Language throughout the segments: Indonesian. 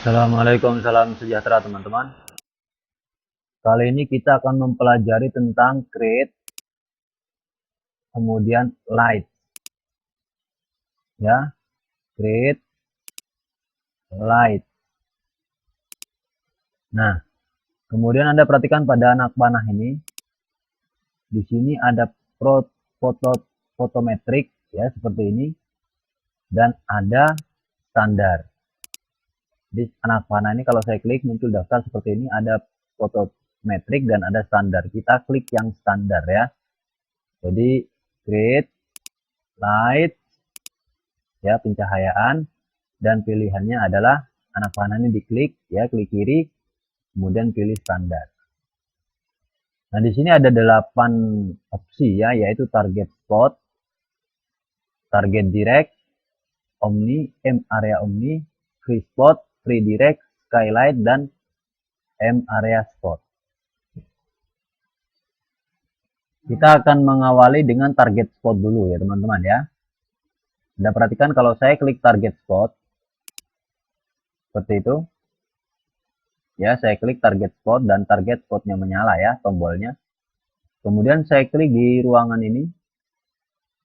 Assalamualaikum, salam sejahtera teman-teman. Kali ini kita akan mempelajari tentang create, kemudian light, ya, create, light. Nah, kemudian Anda perhatikan pada anak panah ini, di sini ada photometric, ya, seperti ini, dan ada standar. Di anak panah ini kalau saya klik muncul daftar seperti ini, ada photometric dan ada standar. Kita klik yang standar ya. Jadi create, light, ya, pencahayaan, dan pilihannya adalah anak panah ini diklik, ya, klik kiri, kemudian pilih standar. Nah, di sini ada 8 opsi ya, yaitu target spot, target direct, omni, M area omni, free spot, free direct, skylight, dan M area spot. Kita akan mengawali dengan target spot dulu ya teman-teman ya. Anda perhatikan kalau saya klik target spot, seperti itu. Ya, saya klik target spot dan target spotnya menyala ya, tombolnya. Kemudian saya klik di ruangan ini.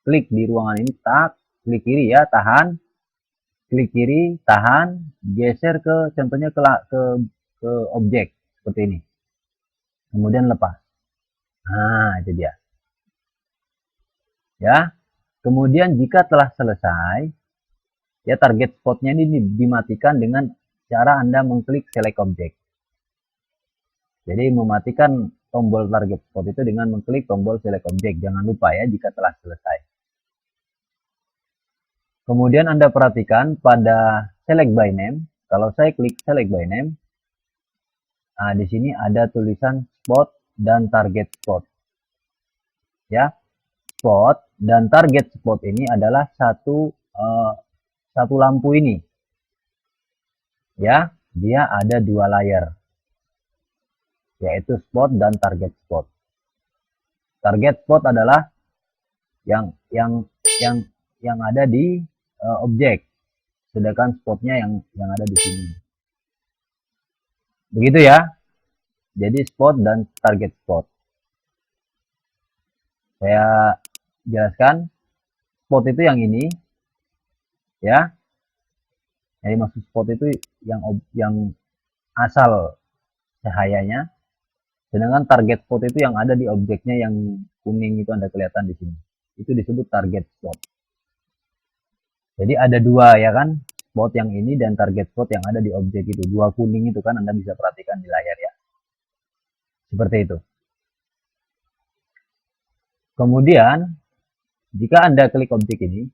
Klik di ruangan ini, tak, klik kiri ya, tahan. Klik kiri, tahan, geser ke contohnya ke objek seperti ini. Kemudian lepas. Nah, itu dia. Ya. Kemudian jika telah selesai, ya target spotnya ini dimatikan dengan cara Anda mengklik select object. Jadi mematikan tombol target spot itu dengan mengklik tombol select object. Jangan lupa ya jika telah selesai. Kemudian Anda perhatikan pada select by name. Kalau saya klik select by name, nah di sini ada tulisan spot dan target spot. Ya, spot dan target spot ini adalah satu lampu ini. Ya, dia ada 2 layer, yaitu spot dan target spot. Target spot adalah yang ada di objek, sedangkan spotnya yang ada di sini. Begitu ya. Jadi spot dan target spot. Saya jelaskan, spot itu yang ini, ya. Jadi maksud spot itu yang asal cahayanya, sedangkan target spot itu yang ada di objeknya yang kuning itu Anda kelihatan di sini. Itu disebut target spot. Jadi ada 2 ya kan, spot yang ini dan target spot yang ada di objek itu. 2 kuning itu kan Anda bisa perhatikan di layar ya. Seperti itu. Kemudian, jika Anda klik objek ini,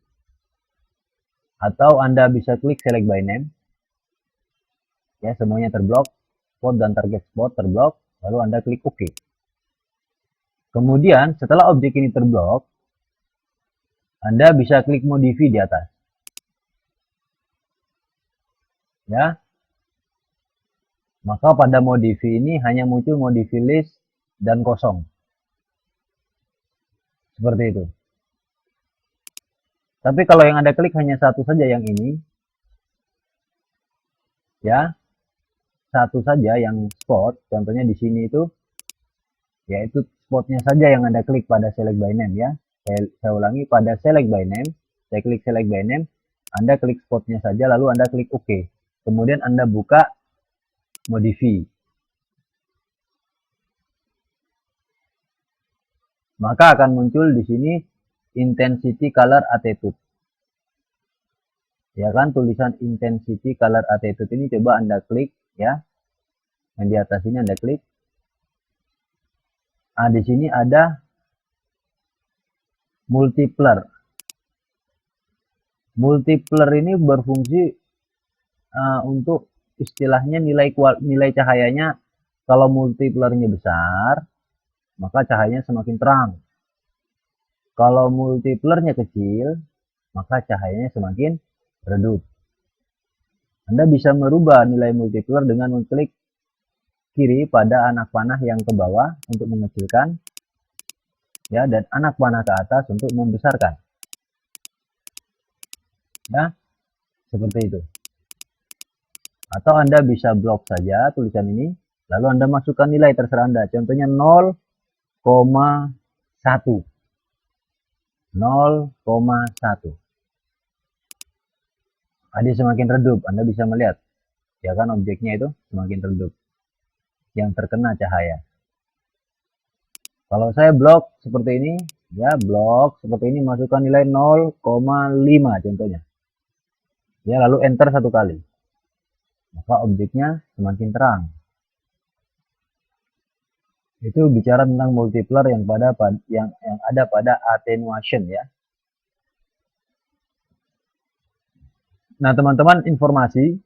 atau Anda bisa klik select by name, ya semuanya terblok, spot dan target spot terblok, lalu Anda klik OK. Kemudian, setelah objek ini terblok, Anda bisa klik modify di atas. Ya. Maka pada modify ini hanya muncul modify list dan kosong. Seperti itu. Tapi kalau yang Anda klik hanya satu saja yang ini, ya, satu saja yang spot, contohnya di sini itu, yaitu spotnya saja yang Anda klik pada select by name ya. Saya ulangi, pada select by name, saya klik select by name, Anda klik spotnya saja, lalu Anda klik OK. Kemudian Anda buka modify. Maka akan muncul di sini intensity color attitude. Ya kan, tulisan intensity color attitude ini coba Anda klik ya. Yang di atas ini Anda klik. Nah, di sini ada multiplier. Multiplier ini berfungsi untuk istilahnya nilai cahayanya. Kalau multipliernya besar, maka cahayanya semakin terang. Kalau multipliernya kecil, maka cahayanya semakin redup. Anda bisa merubah nilai multiplier dengan mengklik kiri pada anak panah yang ke bawah untuk mengecilkan, ya, dan anak panah ke atas untuk membesarkan. Ya, seperti itu. Atau Anda bisa blok saja tulisan ini, lalu Anda masukkan nilai terserah Anda. Contohnya 0,1. 0,1. Tadi semakin redup, Anda bisa melihat. Ya kan objeknya itu semakin redup. Yang terkena cahaya. Kalau saya blok seperti ini, ya blok seperti ini, masukkan nilai 0,5 contohnya. Ya, lalu enter satu kali. Maka objeknya semakin terang. Itu bicara tentang multiplier yang ada pada attenuation ya. Nah, teman-teman, informasi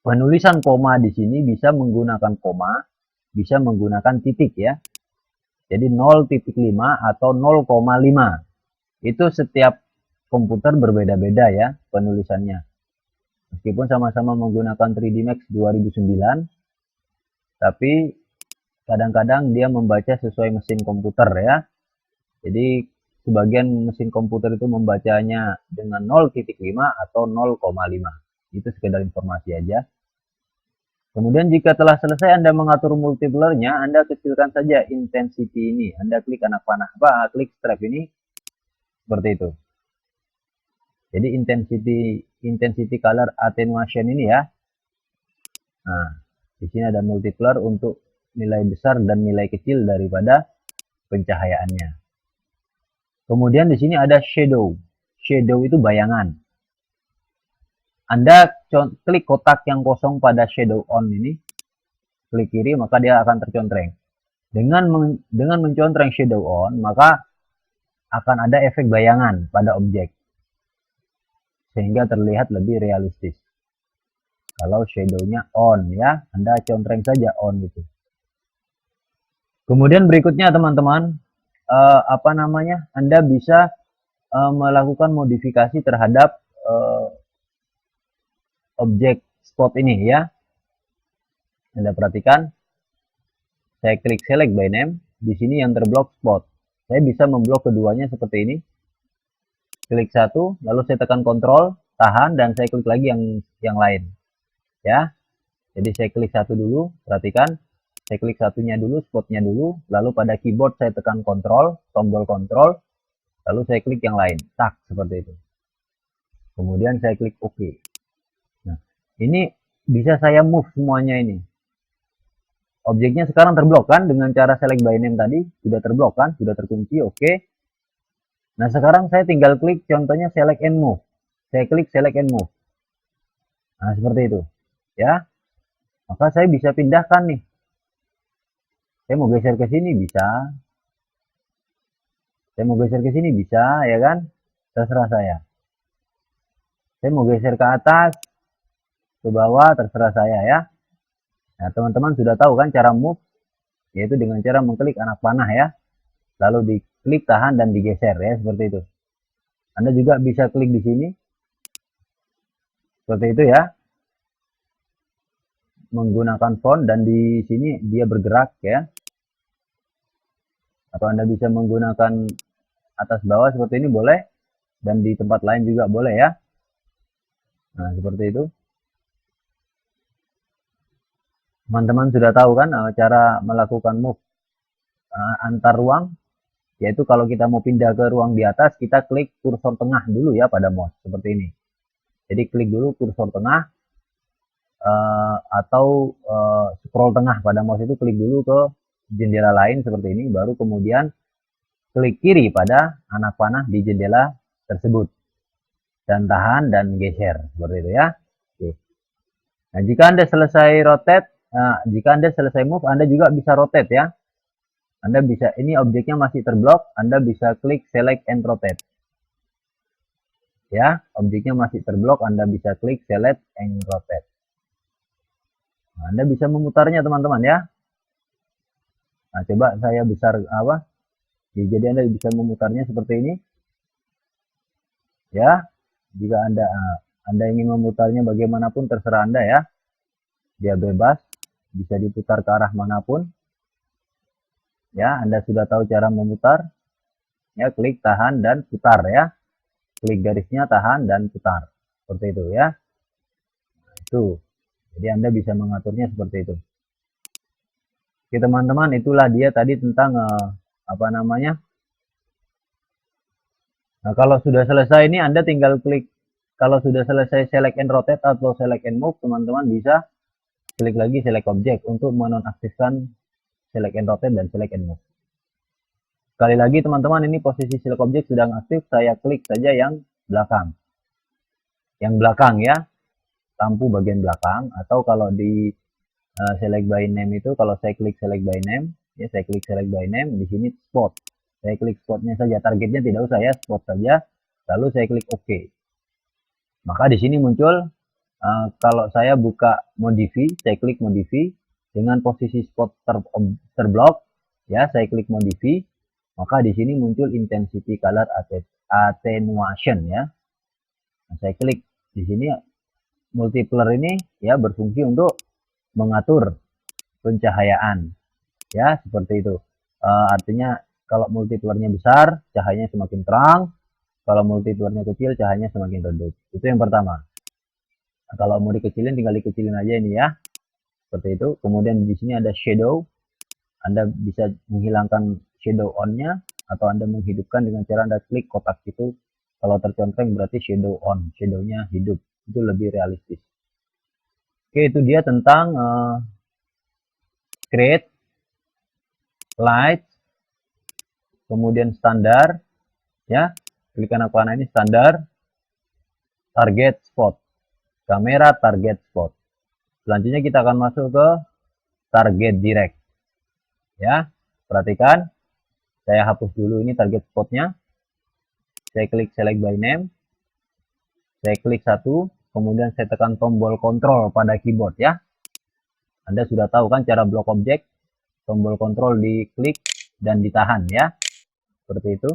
penulisan koma di sini bisa menggunakan koma, bisa menggunakan titik ya. Jadi 0,5 atau 0,5. Itu setiap komputer berbeda-beda ya penulisannya. Meskipun sama-sama menggunakan 3D Max 2009, tapi kadang-kadang dia membaca sesuai mesin komputer ya. Jadi sebagian mesin komputer itu membacanya dengan 0,5 atau 0,5. Itu sekedar informasi aja. Kemudian jika telah selesai Anda mengatur multipliernya, Anda kecilkan saja intensity ini. Anda klik anak panah, klik strap ini seperti itu. Jadi intensity color attenuation ini ya. Nah, di sini ada multiplier untuk nilai besar dan nilai kecil daripada pencahayaannya. Kemudian di sini ada shadow. Shadow itu bayangan. Anda klik kotak yang kosong pada shadow on ini, klik kiri, maka dia akan tercontreng. Dengan mencontreng shadow on, maka akan ada efek bayangan pada objek. Sehingga terlihat lebih realistis. Kalau shadow-nya on ya, Anda contreng saja on itu. Kemudian berikutnya teman-teman, Anda bisa melakukan modifikasi terhadap objek spot ini ya. Anda perhatikan, saya klik select by name, di sini yang terblok spot. Saya bisa memblok keduanya seperti ini. Klik satu, lalu saya tekan kontrol, tahan, dan saya klik lagi yang lain. Ya, jadi saya klik satu dulu, perhatikan, saya klik satunya dulu, spotnya dulu, lalu pada keyboard saya tekan kontrol, tombol kontrol, lalu saya klik yang lain, tak, seperti itu. Kemudian saya klik OK. Nah, ini bisa saya move semuanya ini. Objeknya sekarang terblok kan, dengan cara select by name tadi, sudah terblok kan, sudah terkunci, oke. Nah, sekarang saya tinggal klik contohnya select and move. Saya klik select and move. Nah, seperti itu. Ya. Maka saya bisa pindahkan nih. Saya mau geser ke sini bisa. Saya mau geser ke sini bisa, ya kan? Terserah saya. Saya mau geser ke atas, ke bawah, terserah saya ya. Nah, teman-teman sudah tahu kan cara move, yaitu dengan cara mengklik anak panah ya. Lalu diklik, tahan, dan digeser ya, seperti itu. Anda juga bisa klik di sini. Seperti itu ya. Menggunakan font, dan di sini dia bergerak ya. Atau Anda bisa menggunakan atas bawah seperti ini boleh. Dan di tempat lain juga boleh ya. Nah, seperti itu. Teman-teman sudah tahu kan cara melakukan move antar ruang. Yaitu kalau kita mau pindah ke ruang di atas, kita klik kursor tengah dulu ya pada mouse. Seperti ini. Jadi klik dulu kursor tengah. Atau scroll tengah pada mouse itu, klik dulu ke jendela lain seperti ini. Baru kemudian klik kiri pada anak panah di jendela tersebut. Dan tahan dan geser. Seperti itu ya. Oke. Nah, jika Anda selesai rotate, jika Anda selesai move, Anda juga bisa rotate ya. Anda bisa, ini objeknya masih terblok, Anda bisa klik select and rotate. Ya, objeknya masih terblok, Anda bisa klik select and rotate. Nah, Anda bisa memutarnya teman-teman ya. Nah, coba saya besar jadi Anda bisa memutarnya seperti ini. Ya, jika Anda ingin memutarnya bagaimanapun terserah Anda ya. Dia bebas, bisa diputar ke arah manapun. Ya, Anda sudah tahu cara memutar. Ya, klik, tahan, dan putar ya. Klik garisnya, tahan, dan putar. Seperti itu ya. Tuh. Jadi Anda bisa mengaturnya seperti itu. Oke teman-teman, itulah dia tadi tentang apa namanya. Nah, kalau sudah selesai ini Anda tinggal klik. Kalau sudah selesai select and rotate atau select and move, teman-teman bisa klik lagi select object untuk menonaktifkan select and rotate dan select and move. Sekali lagi teman-teman, ini posisi select object sedang aktif, saya klik saja yang belakang. Yang belakang ya, lampu bagian belakang, atau kalau di select by name itu, kalau saya klik select by name, ya saya klik select by name, di sini spot. Saya klik spotnya saja, targetnya tidak usah ya, spot saja, lalu saya klik OK. Maka di sini muncul, kalau saya buka modify, saya klik modify, dengan posisi spot terblok, ya saya klik modify, maka di sini muncul intensity color attenuation ya. Nah, saya klik di sini multiplier ini ya berfungsi untuk mengatur pencahayaan ya, seperti itu. Artinya kalau multipliernya besar, cahayanya semakin terang, kalau multipliernya kecil, cahayanya semakin redup. Itu yang pertama. Nah, kalau mau dikecilin, tinggal dikecilin aja ini ya, seperti itu. Kemudian di sini ada shadow, Anda bisa menghilangkan shadow on-nya, atau Anda menghidupkan dengan cara Anda klik kotak itu. Kalau tercontreng berarti shadow on, shadow-nya hidup, itu lebih realistis. Oke, itu dia tentang create, light, kemudian standar, ya, klik kanan panah ini standar, target spot, kamera target spot. Selanjutnya kita akan masuk ke target direct, ya. Perhatikan, saya hapus dulu ini target spotnya. Saya klik select by name, saya klik satu, kemudian saya tekan tombol kontrol pada keyboard ya. Anda sudah tahu kan cara blok objek, tombol kontrol diklik dan ditahan ya, seperti itu.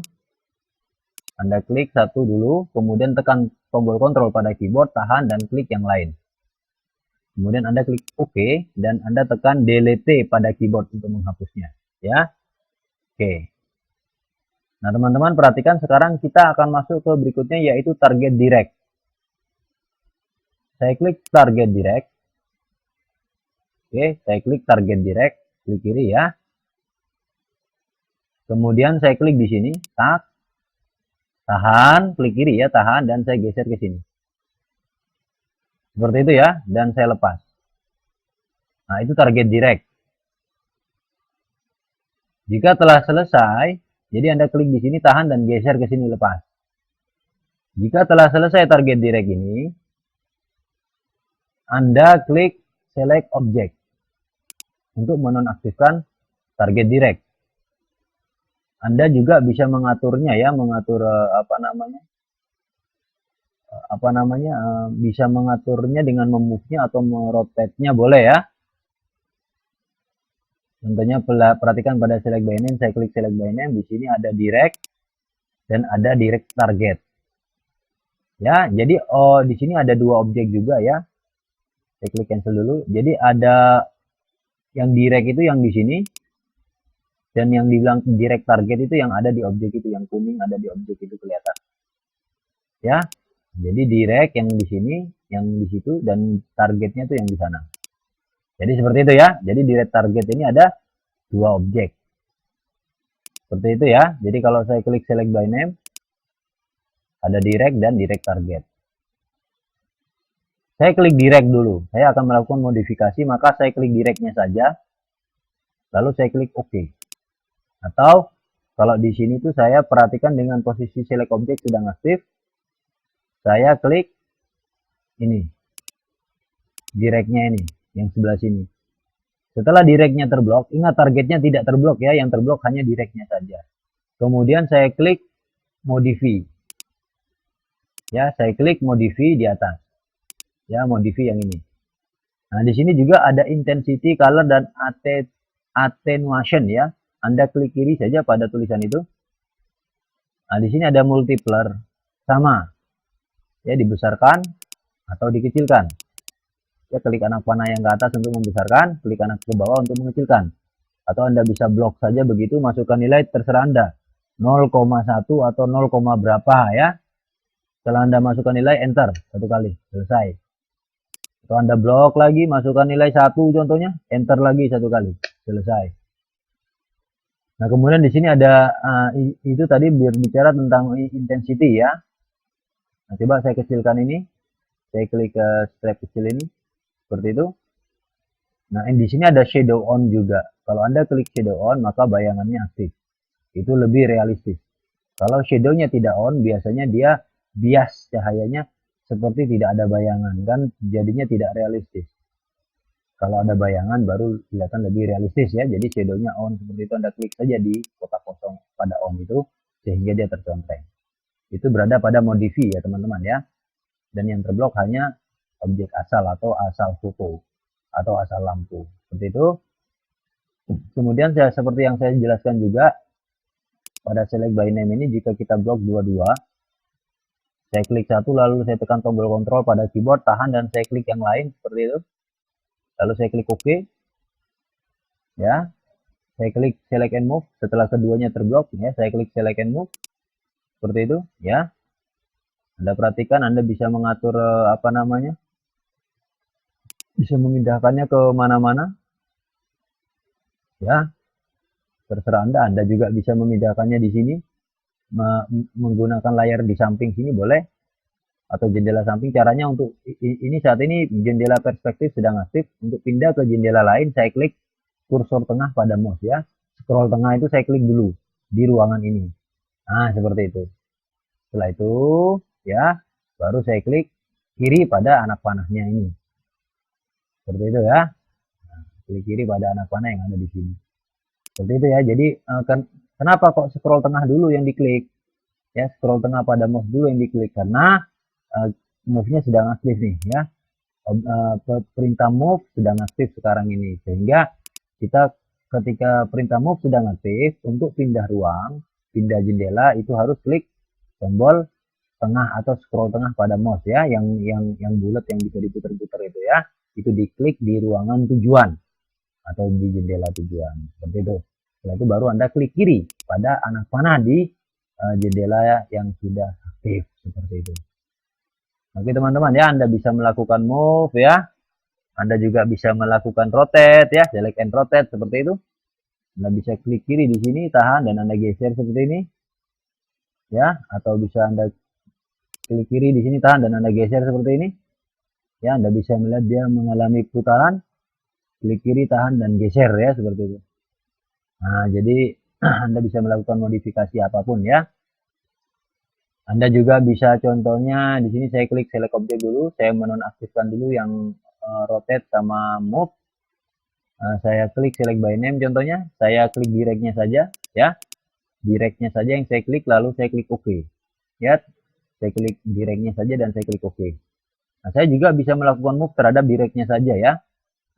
Anda klik satu dulu, kemudian tekan tombol kontrol pada keyboard, tahan dan klik yang lain. Kemudian Anda klik OK dan Anda tekan delete pada keyboard untuk menghapusnya ya. Oke. Nah teman-teman perhatikan, sekarang kita akan masuk ke berikutnya, yaitu target direct. Saya klik target direct. Oke, saya klik target direct, klik kiri ya. Kemudian saya klik di sini, tahan, klik kiri ya, tahan, dan saya geser ke sini. Seperti itu ya, dan saya lepas. Nah, itu target direct. Jika telah selesai, jadi Anda klik di sini, tahan, dan geser ke sini, lepas. Jika telah selesai target direct ini, Anda klik select object untuk menonaktifkan target direct. Anda juga bisa mengaturnya ya, mengatur bisa mengaturnya dengan memove-nya atau merotate-nya boleh ya. Contohnya perhatikan pada select by name, saya klik select by name, di sini ada direct dan ada direct target. Ya, jadi di sini ada dua objek juga ya. Saya klik cancel dulu. Jadi ada yang direct itu yang di sini, dan yang dibilang direct target itu yang ada di objek itu, yang kuning ada di objek itu kelihatan. Ya. Jadi direct yang di sini, yang di situ, dan targetnya itu yang di sana. Jadi seperti itu ya. Jadi direct target ini ada dua objek. Seperti itu ya. Jadi kalau saya klik select by name, ada direct dan direct target. Saya klik direct dulu. Saya akan melakukan modifikasi, maka saya klik directnya saja. Lalu saya klik OK. Atau kalau di sini tuh saya perhatikan dengan posisi select object sedang aktif, saya klik ini, directnya ini, yang sebelah sini. Setelah directnya terblok, ingat targetnya tidak terblok ya, yang terblok hanya directnya saja. Kemudian saya klik modify. Ya, saya klik modify di atas. Ya, modify yang ini. Nah, di sini juga ada intensity, color, dan attenuation ya. Anda klik kiri saja pada tulisan itu. Nah, di sini ada multiplier. Sama. Ya, dibesarkan atau dikecilkan. Ya, klik anak panah yang ke atas untuk membesarkan, klik anak ke bawah untuk mengecilkan. Atau Anda bisa blok saja begitu, masukkan nilai terserah Anda. 0,1 atau 0, berapa ya. Setelah Anda masukkan nilai, enter satu kali, selesai. Atau Anda blok lagi, masukkan nilai 1 contohnya, enter lagi 1 kali, selesai. Nah, kemudian di sini ada itu tadi berbicara tentang intensity ya. Nah, coba saya kecilkan ini, saya klik ke strip kecil ini, seperti itu. Nah, di sini ada shadow on juga. Kalau Anda klik shadow on, maka bayangannya aktif. Itu lebih realistis. Kalau shadow-nya tidak on, biasanya dia bias cahayanya seperti tidak ada bayangan, kan jadinya tidak realistis. Kalau ada bayangan baru kelihatan lebih realistis ya. Jadi shadow-nya on seperti itu, Anda klik saja di kotak kosong pada on itu sehingga dia tercontreng. Itu berada pada modify ya teman-teman ya. Dan yang terblok hanya objek asal atau asal foto atau asal lampu. Seperti itu. Kemudian seperti yang saya jelaskan juga pada select by name ini, jika kita blok dua-dua, saya klik satu lalu saya tekan tombol kontrol pada keyboard, tahan dan saya klik yang lain seperti itu. Lalu saya klik OK. Ya. Saya klik select and move setelah keduanya terblok ya, saya klik select and move. Seperti itu ya. Anda perhatikan Anda bisa mengatur apa namanya? Bisa memindahkannya ke mana-mana. Ya. Terserah Anda. Anda juga bisa memindahkannya di sini menggunakan layar di samping sini boleh, atau jendela samping. Caranya untuk ini saat ini jendela perspektif sedang aktif. Untuk pindah ke jendela lain saya klik kursor tengah pada mouse ya. Scroll tengah itu saya klik dulu di ruangan ini. Nah, seperti itu. Setelah itu ya, baru saya klik kiri pada anak panahnya ini. Seperti itu ya. Nah, klik kiri pada anak panah yang ada di sini. Seperti itu ya. Jadi kenapa kok scroll tengah dulu yang diklik? Ya, scroll tengah pada mouse dulu yang diklik karena move-nya sedang aktif nih ya. Perintah move sedang aktif sekarang ini, sehingga kita ketika perintah move sedang aktif, untuk pindah ruang, pindah jendela itu harus klik tombol tengah atau scroll tengah pada mouse ya, yang bulat yang bisa diputar-putar itu ya, itu diklik di ruangan tujuan atau di jendela tujuan seperti itu. Setelah itu baru Anda klik kiri pada anak panah di jendela yang sudah aktif seperti itu. Oke teman-teman ya, Anda bisa melakukan move ya, Anda juga bisa melakukan rotate ya, select and rotate seperti itu. Anda bisa klik kiri di sini, tahan dan Anda geser seperti ini ya, atau bisa Anda klik kiri di sini, tahan dan Anda geser seperti ini ya. Anda bisa melihat dia mengalami putaran, klik kiri, tahan dan geser ya, seperti itu. Nah, jadi Anda bisa melakukan modifikasi apapun ya. Anda juga bisa contohnya di sini saya klik select object dulu, saya menonaktifkan dulu yang rotate sama move. Saya klik select by name contohnya, saya klik directnya saja ya. Directnya saja yang saya klik, lalu saya klik OK. Ya, saya klik directnya saja dan saya klik OK. Nah, saya juga bisa melakukan move terhadap directnya saja ya.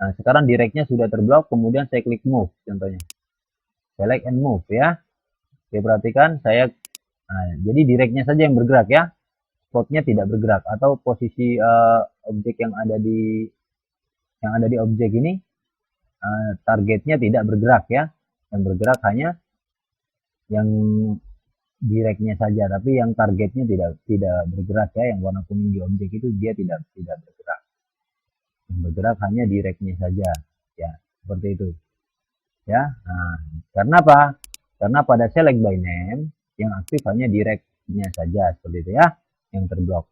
Nah, sekarang directnya sudah terblok, kemudian saya klik move contohnya. Select and move ya. Oke, perhatikan saya, nah, jadi directnya saja yang bergerak ya. Spotnya tidak bergerak, atau posisi objek yang ada di objek ini, targetnya tidak bergerak ya. Yang bergerak hanya yang directnya saja, tapi yang targetnya tidak bergerak ya. Yang warna kuning di objek itu dia tidak bergerak. Yang bergerak hanya directnya saja ya, seperti itu ya. Nah, karena apa? Karena pada select by name yang aktif hanya directnya saja, seperti itu ya, yang terblok.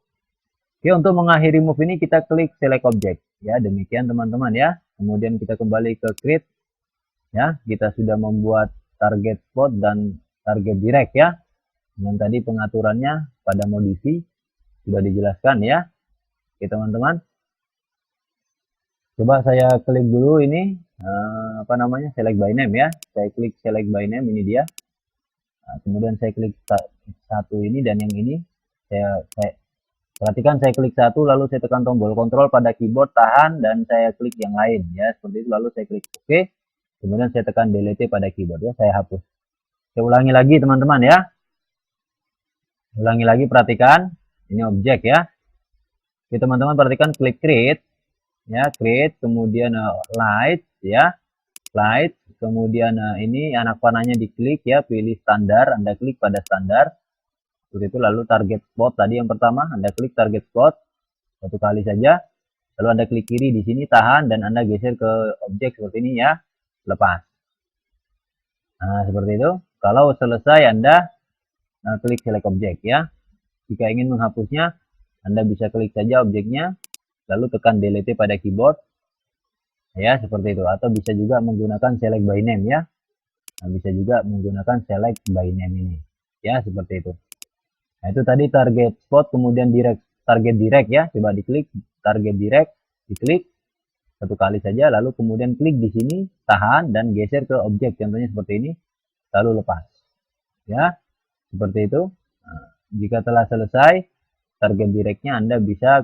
Oke, untuk mengakhiri move ini kita klik select object ya. Demikian teman-teman ya. Kemudian kita kembali ke create ya. Kita sudah membuat target spot dan target direct ya. Dan tadi pengaturannya pada modify sudah dijelaskan ya. Oke teman-teman. Coba saya klik dulu ini apa namanya, select by name ya. Saya klik select by name, ini dia. Nah, kemudian saya klik satu ini dan yang ini. Saya perhatikan saya klik satu lalu saya tekan tombol kontrol pada keyboard, tahan dan saya klik yang lain ya, seperti itu. Lalu saya klik OK. Kemudian saya tekan delete pada keyboard ya, saya hapus. Saya ulangi lagi teman-teman ya. Ulangi lagi, perhatikan ini objek ya. Oke teman-teman, perhatikan klik create ya, create, kemudian light ya, light, kemudian ini anak panahnya diklik ya, pilih standar, Anda klik pada standar seperti itu. Lalu target spot tadi yang pertama, Anda klik target spot satu kali saja. Lalu Anda klik kiri di sini, tahan, dan Anda geser ke objek seperti ini ya, lepas. Nah, seperti itu. Kalau selesai Anda klik select objek ya. Jika ingin menghapusnya, Anda bisa klik saja objeknya, lalu tekan delete pada keyboard. Ya, seperti itu. Atau bisa juga menggunakan select by name ya. Nah, bisa juga menggunakan select by name ini. Ya, seperti itu. Nah, itu tadi target spot, kemudian target direct ya. Coba diklik target direct, diklik satu kali saja, lalu kemudian klik di sini, tahan, dan geser ke objek. Contohnya seperti ini, lalu lepas. Ya, seperti itu. Nah, jika telah selesai target directnya, Anda bisa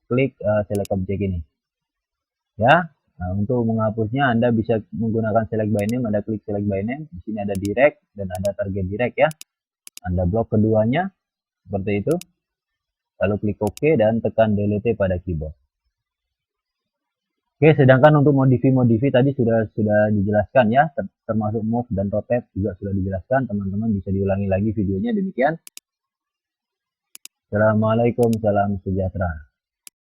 klik select objek ini. Ya, nah, untuk menghapusnya Anda bisa menggunakan select by name. Anda klik select by name. Di sini ada direct dan ada target direct ya. Anda blok keduanya seperti itu. Lalu klik OK dan tekan delete pada keyboard. Oke, sedangkan untuk modif tadi sudah dijelaskan ya, termasuk move dan rotate juga sudah dijelaskan. Teman-teman bisa diulangi lagi videonya. Demikian. Assalamualaikum, salam sejahtera.